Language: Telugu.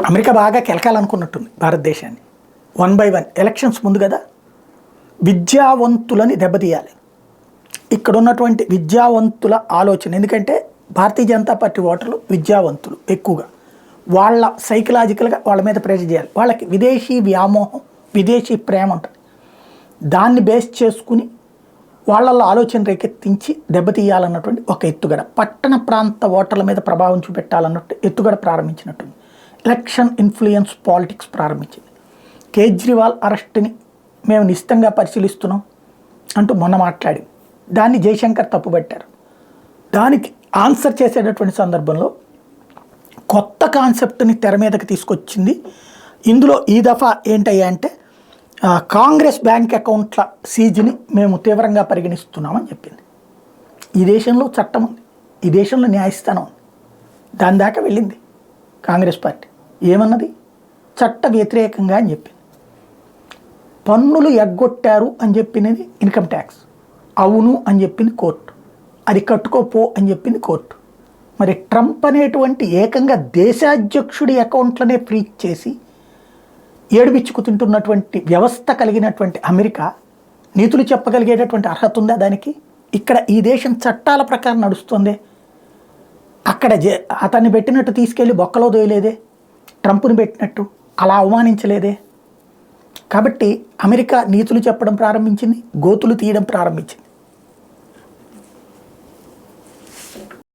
అమెరికా బాగా కెలకాలనుకున్నట్టుంది భారతదేశాన్ని. 1 by 1 ఎలక్షన్స్ ముందు కదా, విద్యావంతులని దెబ్బతీయాలి. ఇక్కడ ఉన్నటువంటి విద్యావంతుల ఆలోచన, ఎందుకంటే భారతీయ జనతా పార్టీ ఓటర్లు విద్యావంతులు ఎక్కువగా, వాళ్ళ సైకలాజికల్గా వాళ్ళ మీద ప్రెషర్ చేయాలి. వాళ్ళకి విదేశీ వ్యామోహం, విదేశీ ప్రేమ ఉంటుంది. దాన్ని బేస్ చేసుకుని వాళ్ళల్లో ఆలోచన రేకెత్తించి దెబ్బతీయాలన్నటువంటి ఒక ఎత్తుగడ, పట్టణ ప్రాంత ఓటర్ల మీద ప్రభావం చూపెట్టాలన్నట్టు ఎత్తుగడ ప్రారంభించినట్టుంది. ఎలక్షన్ ఇన్ఫ్లుయెన్స్ పాలిటిక్స్ ప్రారంభించింది. కేజ్రీవాల్ అరెస్ట్ని మేము నిశ్చితంగా పరిశీలిస్తున్నాం అంటూ మొన్న మాట్లాడి దాన్ని జయశంకర్ తప్పుపట్టారు. దానికి ఆన్సర్ చేసేటటువంటి సందర్భంలో కొత్త కాన్సెప్ట్ని తెర మీదకి తీసుకొచ్చింది. ఇందులో ఈ దఫా ఏంటయ్యా అంటే, కాంగ్రెస్ బ్యాంక్ అకౌంట్ల సీజ్ని మేము తీవ్రంగా పరిగణిస్తున్నామని చెప్పింది. ఈ దేశంలో చట్టం ఉంది, ఈ దేశంలో న్యాయస్థానం ఉంది. దాని దాకా వెళ్ళింది కాంగ్రెస్ పార్టీ. ఏమన్నది? చట్ట వ్యతిరేకంగా అని చెప్పింది. పన్నులు ఎగ్గొట్టారు అని చెప్పినది ఇన్కమ్ ట్యాక్స్, అవును అని చెప్పింది కోర్టు. అది కట్టుకోపో అని చెప్పింది కోర్టు. మరి ట్రంప్ అనేటువంటి ఏకంగా దేశాధ్యక్షుడి అకౌంట్లనే ఫ్రీజ్ చేసి ఏడుపిచ్చుకు తింటున్నటువంటి వ్యవస్థ కలిగినటువంటి అమెరికా నీతులు చెప్పగలిగేటటువంటి అర్హత ఉందా దానికి? ఇక్కడ ఈ దేశం చట్టాల ప్రకారం నడుస్తుంది. అక్కడ అతన్ని పెట్టినట్టు తీసుకెళ్ళి బొక్కలో దోయలేదే, ట్రంప్ని పెట్టినట్టు అలా అవమానించలేదే. కాబట్టి అమెరికా నీతులు చెప్పడం ప్రారంభించింది, గోతులు తీయడం ప్రారంభించింది.